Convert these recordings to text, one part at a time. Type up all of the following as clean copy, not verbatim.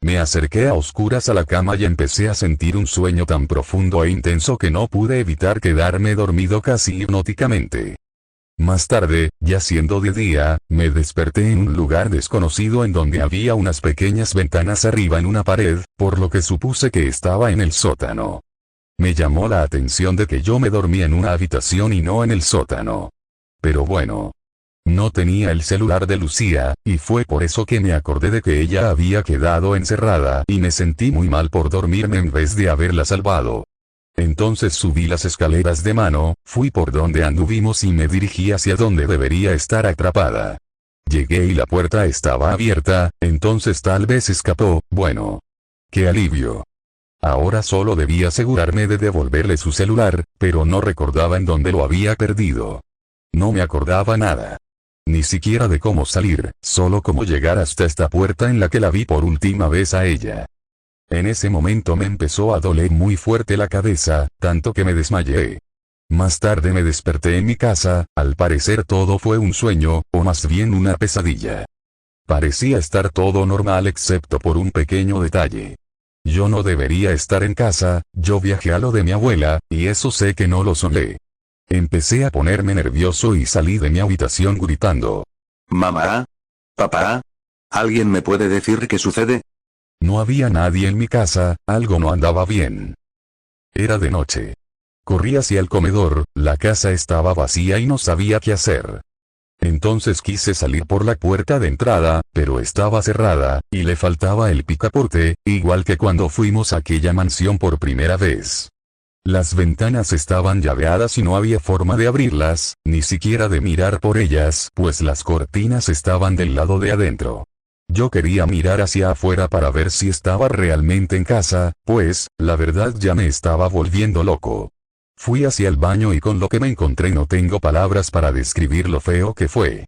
Me acerqué a oscuras a la cama y empecé a sentir un sueño tan profundo e intenso que no pude evitar quedarme dormido casi hipnóticamente. Más tarde, ya siendo de día, me desperté en un lugar desconocido en donde había unas pequeñas ventanas arriba en una pared, por lo que supuse que estaba en el sótano. Me llamó la atención de que yo me dormía en una habitación y no en el sótano. Pero bueno. No tenía el celular de Lucía, y fue por eso que me acordé de que ella había quedado encerrada y me sentí muy mal por dormirme en vez de haberla salvado. Entonces subí las escaleras de mano, fui por donde anduvimos y me dirigí hacia donde debería estar atrapada. Llegué y la puerta estaba abierta, entonces tal vez escapó, bueno. ¡Qué alivio! Ahora solo debía asegurarme de devolverle su celular, pero no recordaba en dónde lo había perdido. No me acordaba nada. Ni siquiera de cómo salir, solo cómo llegar hasta esta puerta en la que la vi por última vez a ella. En ese momento me empezó a doler muy fuerte la cabeza, tanto que me desmayé. Más tarde me desperté en mi casa, al parecer todo fue un sueño, o más bien una pesadilla. Parecía estar todo normal excepto por un pequeño detalle. Yo no debería estar en casa, yo viajé a lo de mi abuela, y eso sé que no lo soñé. Empecé a ponerme nervioso y salí de mi habitación gritando. Mamá. Papá. ¿Alguien me puede decir qué sucede? No había nadie en mi casa, algo no andaba bien. Era de noche. Corrí hacia el comedor, la casa estaba vacía y no sabía qué hacer. Entonces quise salir por la puerta de entrada, pero estaba cerrada, y le faltaba el picaporte, igual que cuando fuimos a aquella mansión por primera vez. Las ventanas estaban llaveadas y no había forma de abrirlas, ni siquiera de mirar por ellas, pues las cortinas estaban del lado de adentro. Yo quería mirar hacia afuera para ver si estaba realmente en casa, pues, la verdad ya me estaba volviendo loco. Fui hacia el baño y con lo que me encontré no tengo palabras para describir lo feo que fue.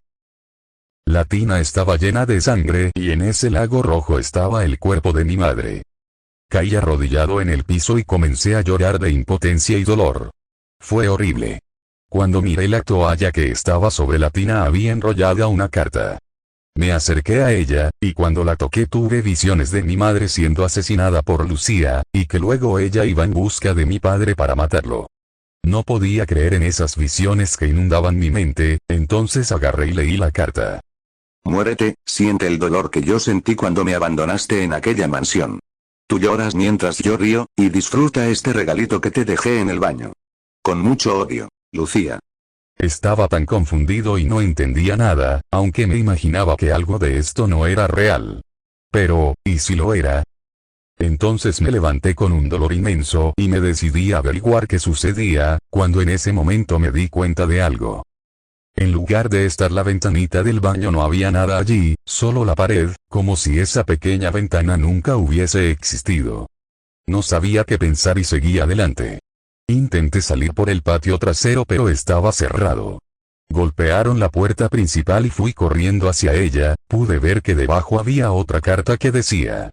La tina estaba llena de sangre y en ese lago rojo estaba el cuerpo de mi madre. Caí arrodillado en el piso y comencé a llorar de impotencia y dolor. Fue horrible. Cuando miré la toalla que estaba sobre la tina había enrollada una carta. Me acerqué a ella, y cuando la toqué tuve visiones de mi madre siendo asesinada por Lucía, y que luego ella iba en busca de mi padre para matarlo. No podía creer en esas visiones que inundaban mi mente, entonces agarré y leí la carta. Muérete, siente el dolor que yo sentí cuando me abandonaste en aquella mansión. Tú lloras mientras yo río, y disfruta este regalito que te dejé en el baño. Con mucho odio, Lucía. Estaba tan confundido y no entendía nada, aunque me imaginaba que algo de esto no era real. Pero, ¿y si lo era? Entonces me levanté con un dolor inmenso y me decidí a averiguar qué sucedía, cuando en ese momento me di cuenta de algo. En lugar de estar la ventanita del baño no había nada allí, solo la pared, como si esa pequeña ventana nunca hubiese existido. No sabía qué pensar y seguí adelante. Intenté salir por el patio trasero pero estaba cerrado. Golpearon la puerta principal y fui corriendo hacia ella, pude ver que debajo había otra carta que decía.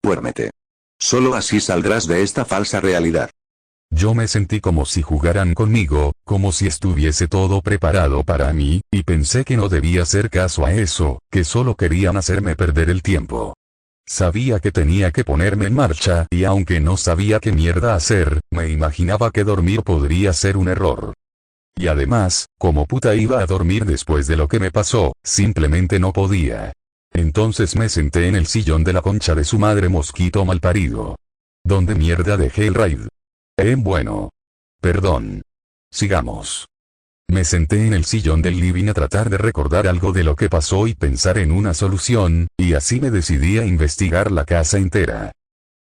Duérmete. Solo así saldrás de esta falsa realidad. Yo me sentí como si jugaran conmigo, como si estuviese todo preparado para mí, y pensé que no debía hacer caso a eso, que solo querían hacerme perder el tiempo. Sabía que tenía que ponerme en marcha y aunque no sabía qué mierda hacer, me imaginaba que dormir podría ser un error. Y además, ¿cómo puta iba a dormir después de lo que me pasó? Simplemente no podía. Entonces me senté en el sillón de la concha de su madre mosquito malparido. ¿Dónde mierda dejé el raid? Bueno. Perdón. Sigamos. Me senté en el sillón del living a tratar de recordar algo de lo que pasó y pensar en una solución, y así me decidí a investigar la casa entera.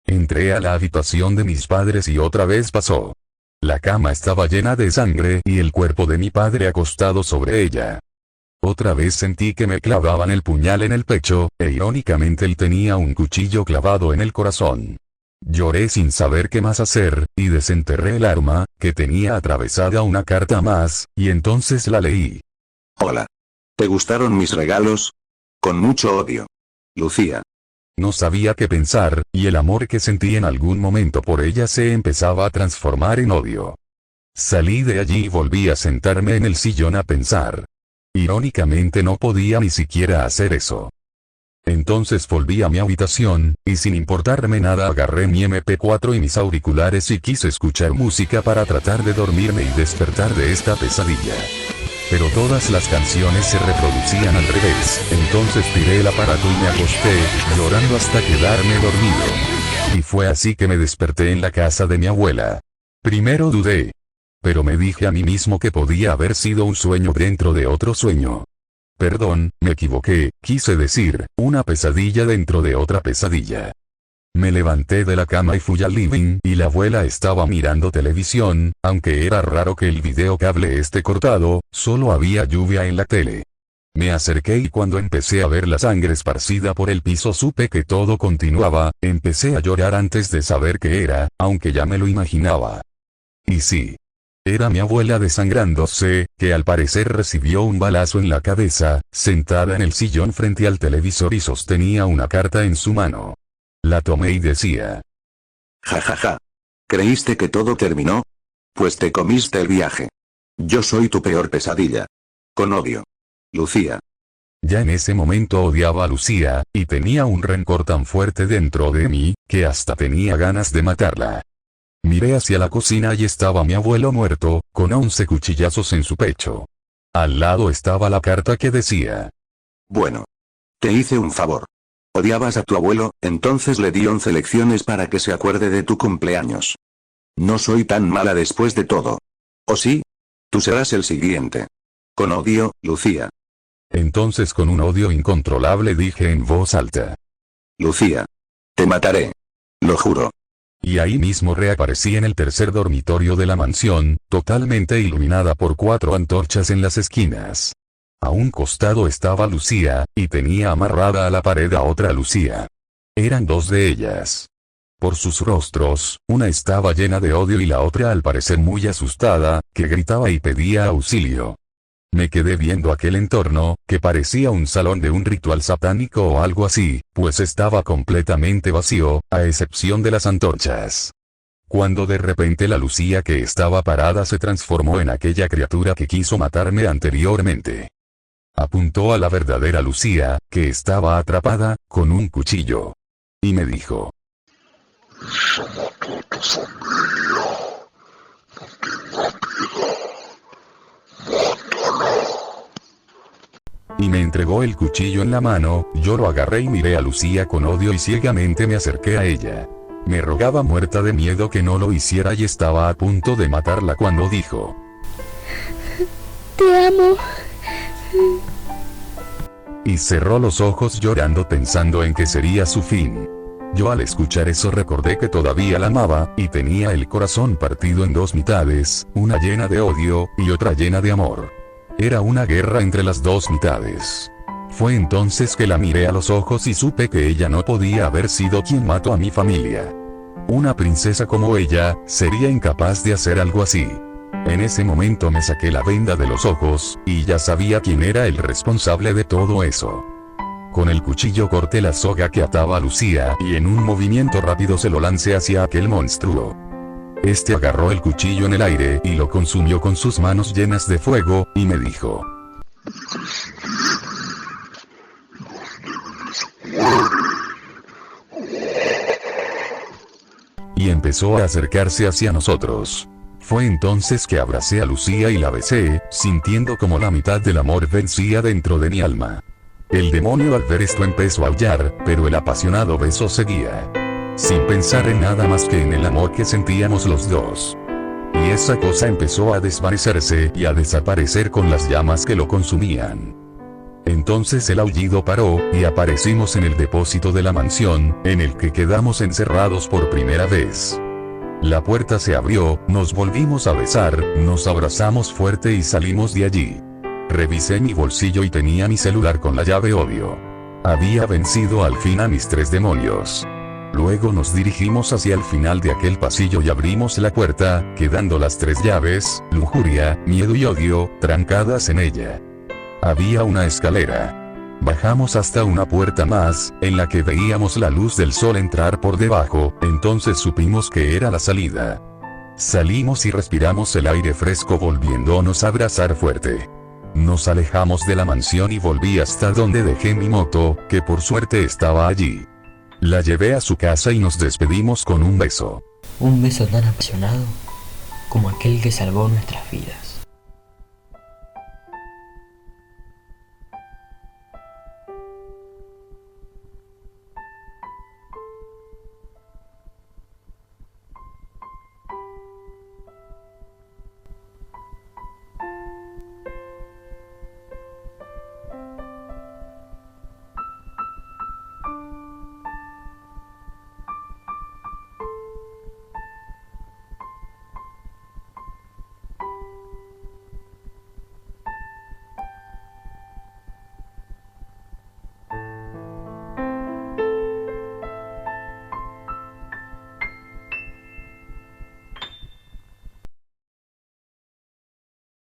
Entré a la habitación de mis padres y otra vez pasó. La cama estaba llena de sangre y el cuerpo de mi padre acostado sobre ella. Otra vez sentí que me clavaban el puñal en el pecho, e irónicamente él tenía un cuchillo clavado en el corazón. Lloré sin saber qué más hacer, y desenterré el arma, que tenía atravesada una carta más, y entonces la leí. Hola. ¿Te gustaron mis regalos? Con mucho odio. Lucía. No sabía qué pensar, y el amor que sentí en algún momento por ella se empezaba a transformar en odio. Salí de allí y volví a sentarme en el sillón a pensar. Irónicamente no podía ni siquiera hacer eso. Entonces volví a mi habitación, y sin importarme nada agarré mi MP4 y mis auriculares y quise escuchar música para tratar de dormirme y despertar de esta pesadilla. Pero todas las canciones se reproducían al revés, entonces tiré el aparato y me acosté, llorando hasta quedarme dormido. Y fue así que me desperté en la casa de mi abuela. Primero dudé. Pero me dije a mí mismo que podía haber sido un sueño dentro de otro sueño. Perdón, me equivoqué, quise decir, una pesadilla dentro de otra pesadilla. Me levanté de la cama y fui al living, y la abuela estaba mirando televisión, aunque era raro que el videocable esté cortado, solo había lluvia en la tele. Me acerqué y cuando empecé a ver la sangre esparcida por el piso supe que todo continuaba, empecé a llorar antes de saber qué era, aunque ya me lo imaginaba. Y sí. Era mi abuela desangrándose, que al parecer recibió un balazo en la cabeza, sentada en el sillón frente al televisor y sostenía una carta en su mano. La tomé y decía: Ja ja ja. ¿Creíste que todo terminó? Pues te comiste el viaje. Yo soy tu peor pesadilla. Con odio. Lucía. Ya en ese momento odiaba a Lucía, y tenía un rencor tan fuerte dentro de mí, que hasta tenía ganas de matarla. Miré hacia la cocina y estaba mi abuelo muerto, con 11 cuchillazos en su pecho. Al lado estaba la carta que decía: Bueno. Te hice un favor. Odiabas a tu abuelo, entonces le di 11 lecciones para que se acuerde de tu cumpleaños. No soy tan mala después de todo. ¿O sí? Tú serás el siguiente. Con odio, Lucía. Entonces con un odio incontrolable dije en voz alta: Lucía. Te mataré. Lo juro. Y ahí mismo reaparecí en el tercer dormitorio de la mansión, totalmente iluminada por 4 antorchas en las esquinas. A un costado estaba Lucía, y tenía amarrada a la pared a otra Lucía. Eran 2 de ellas. Por sus rostros, una estaba llena de odio y la otra al parecer muy asustada, que gritaba y pedía auxilio. Me quedé viendo aquel entorno, que parecía un salón de un ritual satánico o algo así, pues estaba completamente vacío, a excepción de las antorchas. Cuando de repente la Lucía que estaba parada se transformó en aquella criatura que quiso matarme anteriormente. Apuntó a la verdadera Lucía, que estaba atrapada, con un cuchillo. Y me dijo: Ella mató a tu familia. No tenga piedad. Y me entregó el cuchillo en la mano, yo lo agarré y miré a Lucía con odio y ciegamente me acerqué a ella. Me rogaba muerta de miedo que no lo hiciera y estaba a punto de matarla cuando dijo: Te amo. Y cerró los ojos llorando pensando en que sería su fin. Yo al escuchar eso recordé que todavía la amaba, y tenía el corazón partido en 2 mitades, una llena de odio, y otra llena de amor. Era una guerra entre las 2 mitades. Fue entonces que la miré a los ojos y supe que ella no podía haber sido quien mató a mi familia. Una princesa como ella, sería incapaz de hacer algo así. En ese momento me saqué la venda de los ojos, y ya sabía quién era el responsable de todo eso. Con el cuchillo corté la soga que ataba a Lucía y en un movimiento rápido se lo lancé hacia aquel monstruo. Este agarró el cuchillo en el aire y lo consumió con sus manos llenas de fuego, y me dijo: Y empezó a acercarse hacia nosotros. Fue entonces que abracé a Lucía y la besé, sintiendo como la mitad del amor vencía dentro de mi alma. El demonio al ver esto empezó a aullar, pero el apasionado beso seguía. Sin pensar en nada más que en el amor que sentíamos los dos. Y esa cosa empezó a desvanecerse y a desaparecer con las llamas que lo consumían. Entonces el aullido paró, y aparecimos en el depósito de la mansión, en el que quedamos encerrados por primera vez. La puerta se abrió, nos volvimos a besar, nos abrazamos fuerte y salimos de allí. Revisé mi bolsillo y tenía mi celular con la llave odio. Había vencido al fin a mis 3 demonios. Luego nos dirigimos hacia el final de aquel pasillo y abrimos la puerta, quedando las 3 llaves, lujuria, miedo y odio, trancadas en ella. Había una escalera. Bajamos hasta una puerta más, en la que veíamos la luz del sol entrar por debajo, entonces supimos que era la salida. Salimos y respiramos el aire fresco volviéndonos a abrazar fuerte. Nos alejamos de la mansión y volví hasta donde dejé mi moto, que por suerte estaba allí. La llevé a su casa y nos despedimos con un beso. Un beso tan apasionado como aquel que salvó nuestras vidas.